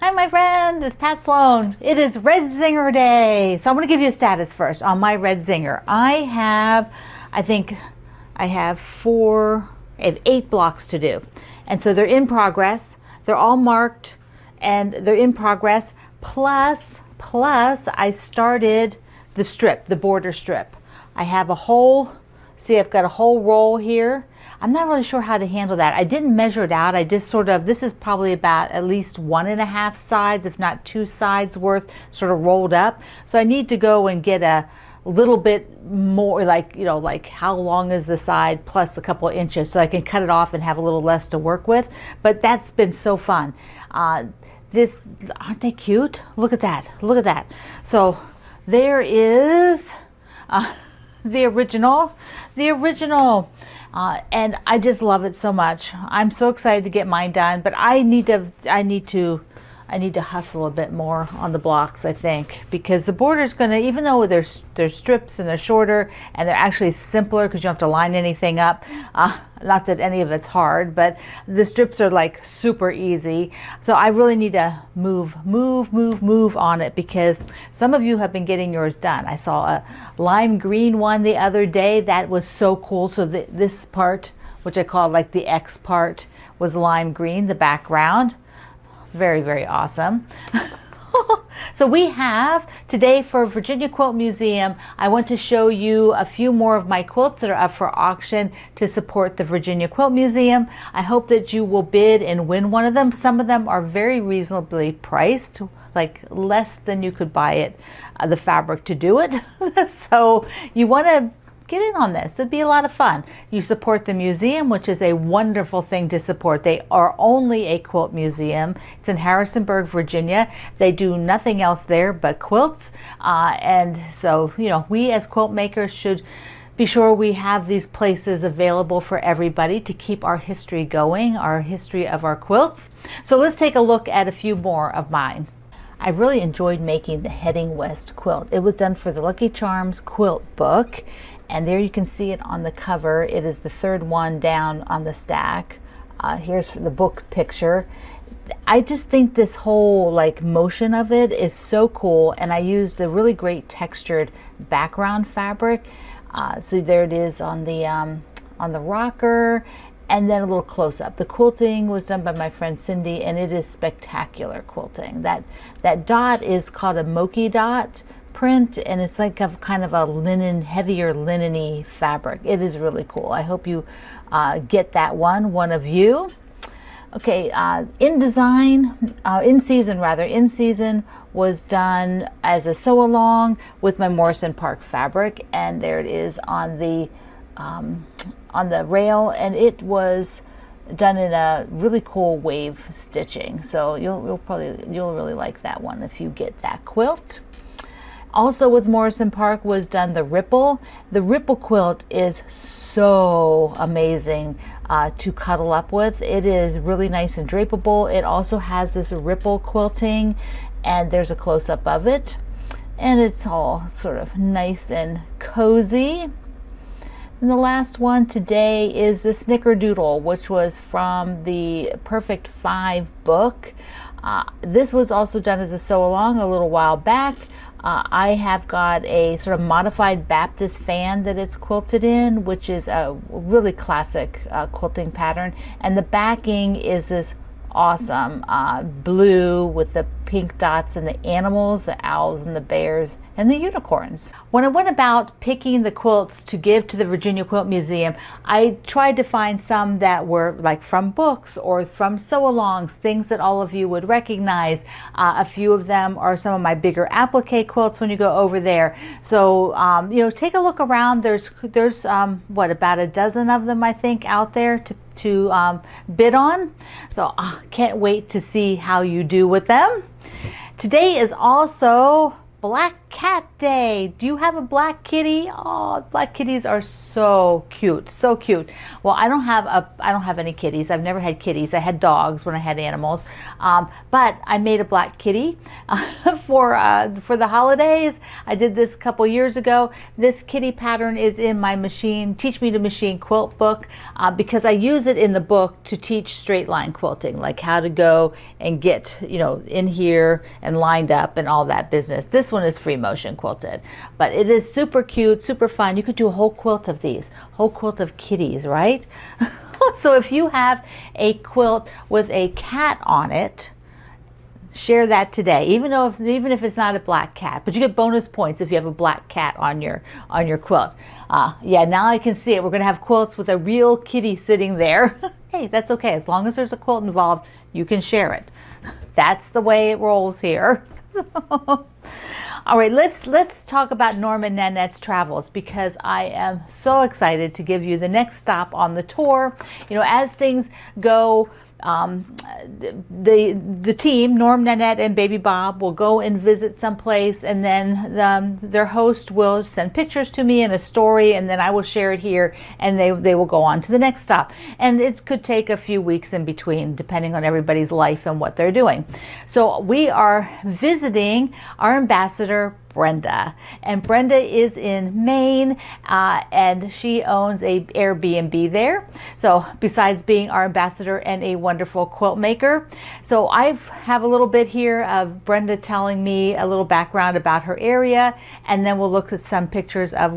Hi, my friend. It's Pat Sloan. It is Red Zinger Day. So I'm going to give you a status first on my Red Zinger. I think I have 8 blocks to do. And so they're in progress. They're all marked and they're in progress. Plus I started the strip, the border strip. I have a whole, see, I've got a whole roll here. I'm not really sure how to handle that. I didn't measure it out. I just sort of, this is probably about at least 1.5 sides, if not 2 sides worth, sort of rolled up. So I need to go and get a little bit more, like, you know, like how long is the side plus a couple of inches, so I can cut it off and have a little less to work with. But that's been so fun. Aren't they cute? Look at that. Look at that. So there is the original. And I just love it so much. I'm so excited to get mine done, but I need to hustle a bit more on the blocks, I think, because the border's gonna, even though there's strips and they're shorter and they're actually simpler because you don't have to line anything up. Not that any of it's hard, but the strips are like super easy. So I really need to move on it, because some of you have been getting yours done. I saw a lime green one the other day. That was so cool. So this part, which I call like the X part, was lime green, the background. Very, very awesome. So we have today for Virginia Quilt Museum, I want to show you a few more of my quilts that are up for auction to support the Virginia Quilt Museum. I hope that you will bid and win one of them. Some of them are very reasonably priced, like less than you could buy it, the fabric to do it. So you want to get in on this. It'd be a lot of fun. You support the museum, which is a wonderful thing to support. They are only a quilt museum. It's in Harrisonburg, Virginia. They do nothing else there but quilts. And so, you know, we as quilt makers should be sure we have these places available for everybody to keep our history going, our history of our quilts. So let's take a look at a few more of mine. I really enjoyed making the Heading West quilt. It was done for the Lucky Charms quilt book. And there you can see it on the cover. It is the third one down on the stack. Here's the book picture. I just think this whole like motion of it is so cool, and I used a really great textured background fabric. So there it is on the rocker, and then a little close-up. The quilting was done by my friend Cindy, and it is spectacular quilting. That dot is called a Mochi dot print, and it's like a kind of a linen, heavier linen-y fabric. It is really cool. I hope you get that one of you. Okay, in season was done as a sew along with my Morrison Park fabric, and there it is on the rail, and it was done in a really cool wave stitching. So you'll really like that one if you get that quilt. Also with Morrison Park was done the Ripple. The Ripple quilt is so amazing to cuddle up with. It is really nice and drapable. It also has this ripple quilting, and there's a close-up of it. And it's all sort of nice and cozy. And the last one today is the Snickerdoodle, which was from the Perfect 5 book. This was also done as a sew-along a little while back. I have got a sort of modified Baptist fan that it's quilted in, which is a really classic quilting pattern. And the backing is this awesome blue with the pink dots and the animals, the owls and the bears and the unicorns. When I went about picking the quilts to give to the Virginia Quilt Museum, I tried to find some that were like from books or from sew-alongs, things that all of you would recognize. A few of them are some of my bigger applique quilts when you go over there. So you know, take a look around. There's what, about a dozen of them I think out there to bid on. So can't wait to see how you do with them. Today is also Black Cat Day. Do you have a black kitty? Oh, black kitties are so cute, so cute. Well, I don't have any kitties. I've never had kitties. I had dogs when I had animals, but I made a black kitty for the holidays. I did this a couple years ago. This kitty pattern is in my machine, Teach Me to Machine quilt book, because I use it in the book to teach straight line quilting, like how to go and get, in here and lined up and all that business. This one is free motion quilted, but it is super cute, super fun. You could do a whole quilt of these, whole quilt of kitties, right? So if you have a quilt with a cat on it, share that today, even if it's not a black cat, but you get bonus points if you have a black cat on your quilt. Yeah, now I can see it. We're going to have quilts with a real kitty sitting there. Hey, that's okay. As long as there's a quilt involved, you can share it. That's the way it rolls here. All right, let's talk about Norm and Nanette's travels, because I am so excited to give you the next stop on the tour. As things go, the team, Norm, Nanette, and Baby Bob, will go and visit someplace, and then their host will send pictures to me and a story, and then I will share it here, and they will go on to the next stop. And it could take a few weeks in between, depending on everybody's life and what they're doing. So we are visiting our ambassador, Brenda, and Brenda is in Maine, and she owns a Airbnb there. So besides being our ambassador and a wonderful quilt maker, so I have a little bit here of Brenda telling me a little background about her area, and then we'll look at some pictures of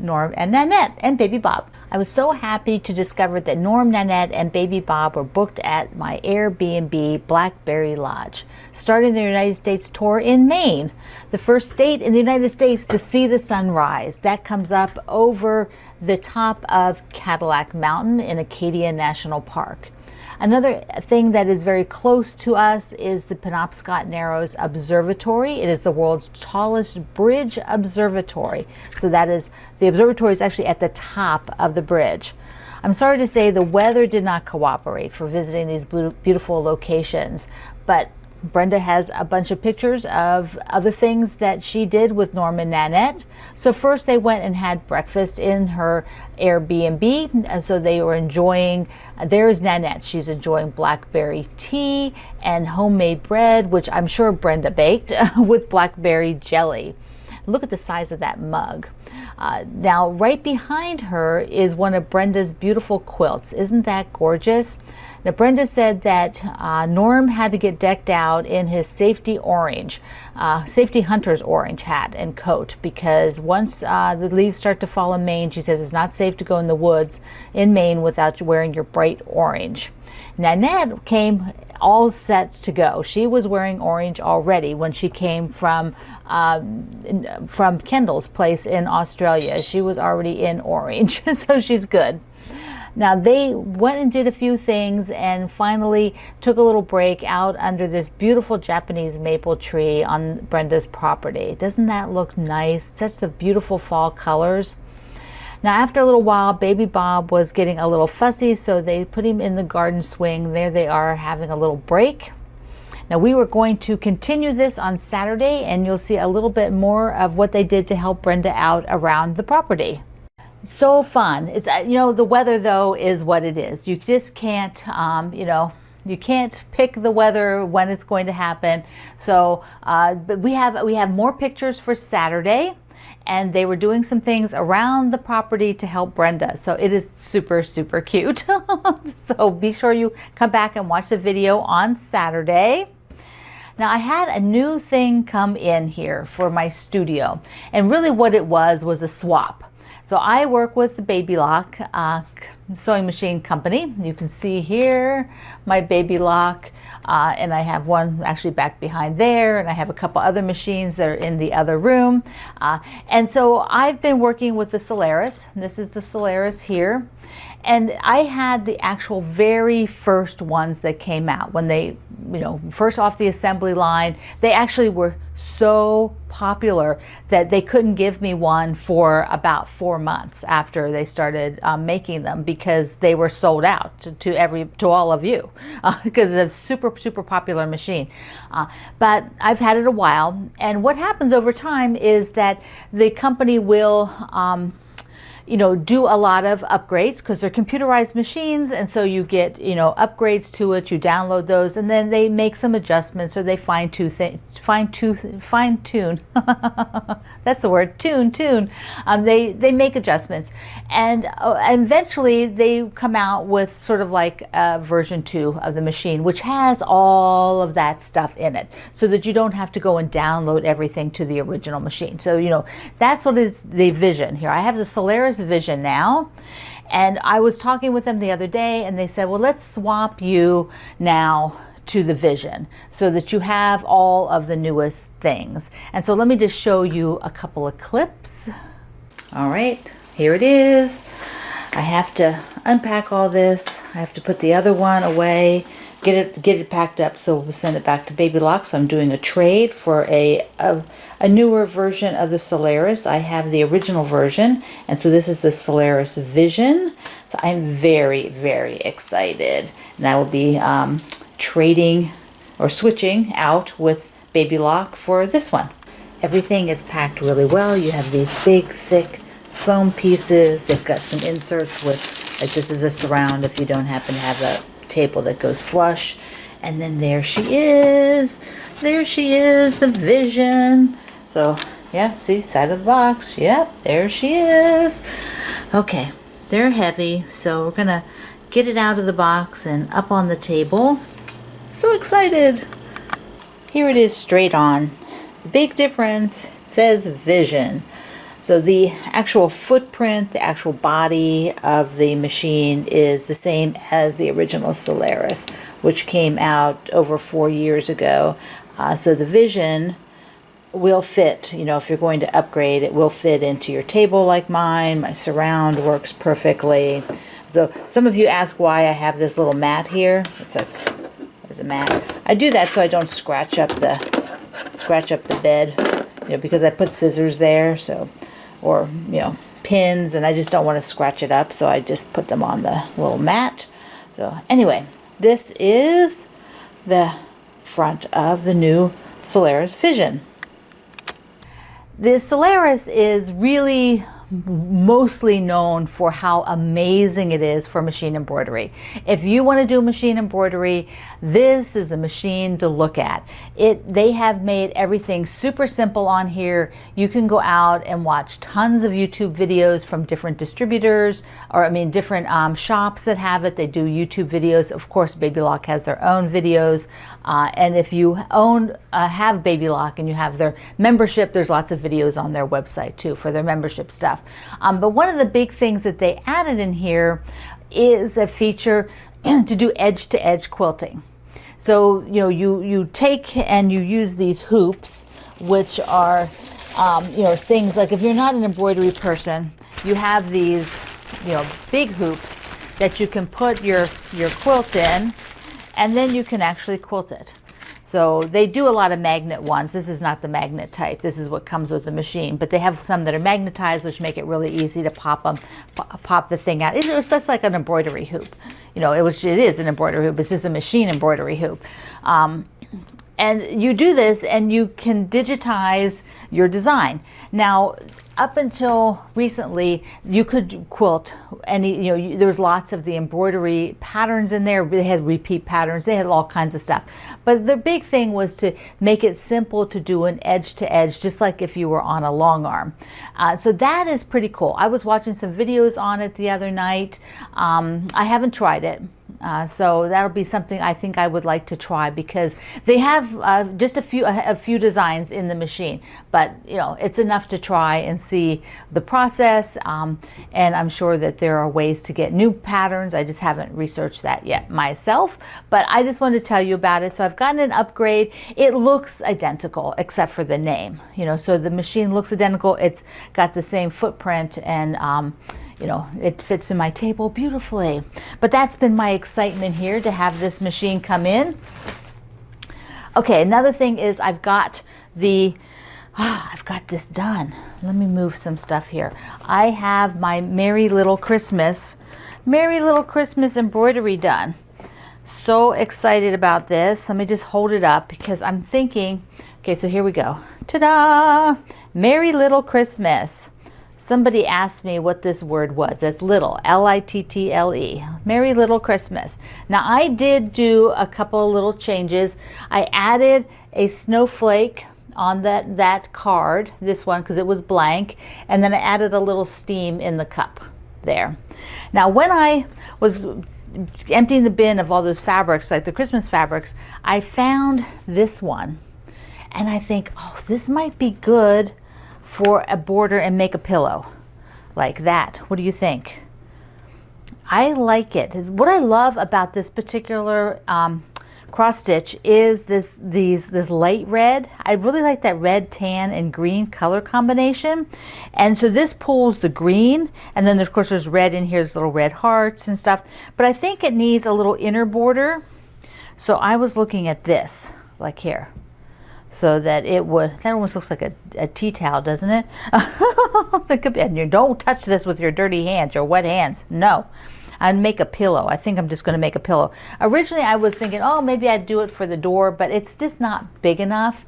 Norm and Nanette and Baby Bob. I was so happy to discover that Norm, Nanette, and Baby Bob were booked at my Airbnb Blackberry Lodge, starting their United States tour in Maine, the first state in the United States to see the sunrise. That comes up over the top of Cadillac Mountain in Acadia National Park. Another thing that is very close to us is the Penobscot Narrows Observatory. It is the world's tallest bridge observatory. So the observatory is actually at the top of the bridge. I'm sorry to say the weather did not cooperate for visiting these beautiful locations, but Brenda has a bunch of pictures of other things that she did with Norm and Nanette. So first they went and had breakfast in her Airbnb, and so they were enjoying, there's Nanette, she's enjoying blackberry tea and homemade bread, which I'm sure Brenda baked, with blackberry jelly. Look at the size of that mug. Now right behind her is one of Brenda's beautiful quilts. Isn't that gorgeous? Now Brenda said that Norm had to get decked out in his safety hunter's orange hat and coat, because once the leaves start to fall in Maine, she says it's not safe to go in the woods in Maine without wearing your bright orange. Nanette came all set to go. She was wearing orange already when she came from Kendall's place in Australia. She was already in orange, so she's good. Now they went and did a few things and finally took a little break out under this beautiful Japanese maple tree on Brenda's property. Doesn't that look nice? Such the beautiful fall colors. Now after a little while, Baby Bob was getting a little fussy, so they put him in the garden swing. There they are having a little break. Now we were going to continue this on Saturday, and you'll see a little bit more of what they did to help Brenda out around the property. So fun. It's the weather though is what it is. You just can't you can't pick the weather when it's going to happen. So but we have more pictures for Saturday, and they were doing some things around the property to help Brenda. So it is super, super cute. So be sure you come back and watch the video on Saturday. Now I had a new thing come in here for my studio, and really what it was a swap. So I work with the Baby Lock sewing machine company. You can see here my Baby Lock, and I have one actually back behind there, and I have a couple other machines that are in the other room. And so I've been working with the Solaris. This is the Solaris here. And I had the actual very first ones that came out when they, first off the assembly line. They actually were so popular that they couldn't give me one for about 4 months after they started making them, because they were sold out to all of you, because it's a super popular machine. But I've had it a while, and what happens over time is that the company will do a lot of upgrades, because they're computerized machines, and so you get upgrades to it. You download those, and then they make some adjustments, or they fine tune that's the word, tune. They make adjustments, and eventually they come out with sort of like version 2 of the machine, which has all of that stuff in it, so that you don't have to go and download everything to the original machine. So that's what is the vision here. I have the Solaris Vision now, and I was talking with them the other day, and they said, well, let's swap you now to the Vision so that you have all of the newest things. And so let me just show you a couple of clips. All right, here it is. I have to unpack all this. I have to put the other one away, get it packed up, so we'll send it back to Baby Lock. So I'm doing a trade for a newer version of the Solaris. I have the original version, and so this is the Solaris Vision. So I'm very excited, and I will be trading or switching out with Baby Lock for this one. Everything is packed really well. You have these big thick foam pieces. They've got some inserts with, like, this is a surround if you don't happen to have a table that goes flush. And then there she is, the Vision. So yeah, see, side of the box, yep, there she is. Okay, they're heavy, so we're gonna get it out of the box and up on the table. So excited. Here it is straight on. The big difference, it says Vision. So the actual footprint, the actual body of the machine is the same as the original Solaris, which came out over 4 years ago. So the Vision will fit, if you're going to upgrade, it will fit into your table like mine. My surround works perfectly. So some of you ask why I have this little mat here. There's a mat. I do that so I don't scratch up the bed, because I put scissors there, so, or pins, and I just don't want to scratch it up, so I just put them on the little mat. So anyway, this is the front of the new Solaris Vision. The Solaris is really mostly known for how amazing it is for machine embroidery. If you want to do machine embroidery, this is a machine to look at. They have made everything super simple on here. You can go out and watch tons of YouTube videos from different distributors, or different shops that have it. They do YouTube videos. Of course, Baby Lock has their own videos. And if you have Baby Lock and you have their membership, there's lots of videos on their website too for their membership stuff. But one of the big things that they added in here is a feature to do edge-to-edge quilting. So you take and you use these hoops, which are things like, if you're not an embroidery person, you have these big hoops that you can put your quilt in, and then you can actually quilt it. So they do a lot of magnet ones. This is not the magnet type. This is what comes with the machine. But they have some that are magnetized, which make it really easy to pop the thing out. It's just like an embroidery hoop. It is an embroidery hoop. It's just a machine embroidery hoop. And you do this, and you can digitize your design. Now, up until recently, you could quilt any, there was lots of the embroidery patterns in there. They had repeat patterns. They had all kinds of stuff. But the big thing was to make it simple to do an edge to edge, just like if you were on a long arm. So that is pretty cool. I was watching some videos on it the other night. I haven't tried it. So that'll be something I think I would like to try, because they have just a few designs in the machine, but it's enough to try and see the process, and I'm sure that there are ways to get new patterns. I just haven't researched that yet myself, but I just wanted to tell you about it. So I've gotten an upgrade. It looks identical except for the name, so the machine looks identical. It's got the same footprint, and you know, it fits in my table beautifully. But that's been my excitement here, to have this machine come in. Okay, another thing is I've got this done. Let me move some stuff here. I have my Merry Little Christmas embroidery done. So excited about this. Let me just hold it up because I'm thinking, okay, so here we go. Ta-da! Merry Little Christmas. Somebody asked me what this word was. It's little, L-I-T-T-L-E. Merry Little Christmas. Now I did do a couple of little changes. I added a snowflake on that card, this one, because it was blank, and then I added a little steam in the cup there. Now when I was emptying the bin of all those fabrics, like the Christmas fabrics, I found this one, and I think, oh, this might be good for a border and make a pillow like that. What do you think? I like it. What I love about this particular cross stitch is this light red. I really like that red, tan, and green color combination. And so this pulls the green, and then of course there's red in here, there's little red hearts and stuff. But I think it needs a little inner border. So I was looking at this, like here. So that it would, that almost looks like a tea towel, doesn't it? That could be, and you don't touch this with your dirty hands, your wet hands. No. I'd make a pillow. I think I'm just going to make a pillow. Originally I was thinking, oh, maybe I'd do it for the door, but it's just not big enough.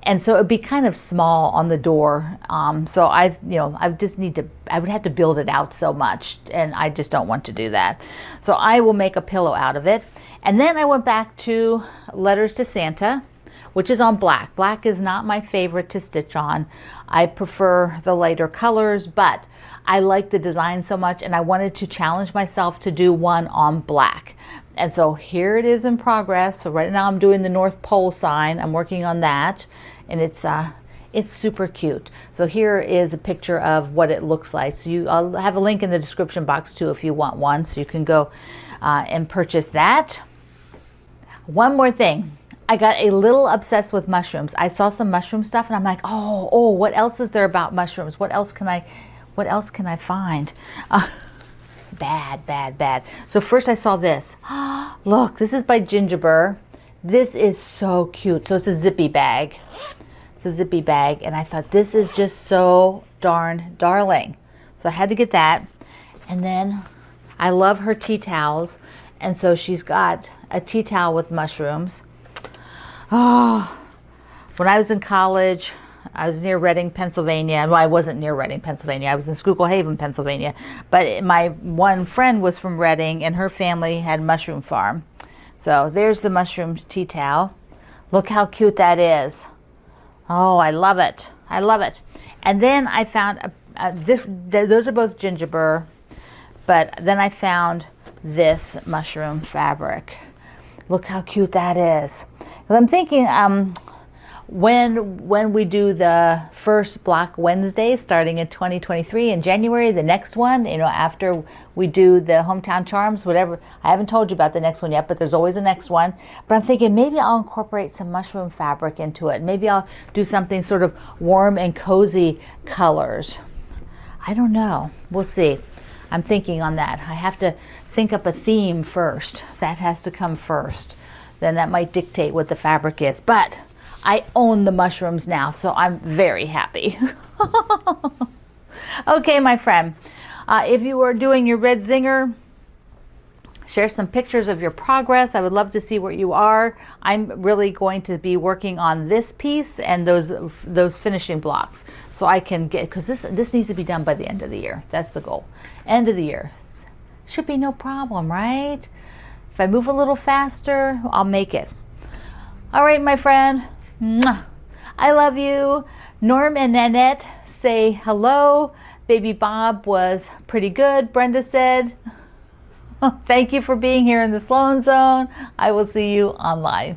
And so it'd be kind of small on the door. So I would have to build it out so much, and I just don't want to do that. So I will make a pillow out of it. And then I went back to Letters to Santa, which is on black. Black is not my favorite to stitch on. I prefer the lighter colors, but I like the design so much, and I wanted to challenge myself to do one on black. And so here it is in progress. So right now I'm doing the North Pole sign. I'm working on that, and it's super cute. So here is a picture of what it looks like. So I'll have a link in the description box too if you want one, so you can go and purchase that. One more thing. I got a little obsessed with mushrooms. I saw some mushroom stuff and I'm like, oh, what else is there about mushrooms? What else can I find? Bad. So first I saw this. Look, this is by Zinger. This is so cute. So it's a zippy bag. It's a zippy bag, and I thought this is just so darn darling. So I had to get that. And then I love her tea towels. And so she's got a tea towel with mushrooms. Oh, when I was in college, I was near Reading, Pennsylvania. Well, I wasn't near Reading, Pennsylvania. I was in Schuylkill Haven, Pennsylvania. But my one friend was from Reading, and her family had mushroom farm. So there's the mushroom tea towel. Look how cute that is. Oh, I love it. I love it. And then I found, those are both Zinger, but then I found this mushroom fabric. Look how cute that is. I'm thinking when we do the first Block Wednesday starting in 2023 in January, the next one, after we do the Hometown Charms, whatever. I haven't told you about the next one yet, but there's always a next one. But I'm thinking maybe I'll incorporate some mushroom fabric into it. Maybe I'll do something sort of warm and cozy colors. I don't know. We'll see. I'm thinking on that. I have to think up a theme first. That has to come first. Then that might dictate what the fabric is. But I own the mushrooms now, so I'm very happy. Okay, my friend. If you are doing your red Zinger, share some pictures of your progress. I would love to see where you are. I'm really going to be working on this piece and those finishing blocks, so I can get, because this needs to be done by the end of the year. That's the goal. End of the year. Should be no problem, right? If I move a little faster, I'll make it. All right, my friend. Mwah. I love you. Norm and Nanette say hello. Baby Bob was pretty good, Brenda said. Thank you for being here in the Sloan Zone. I will see you online.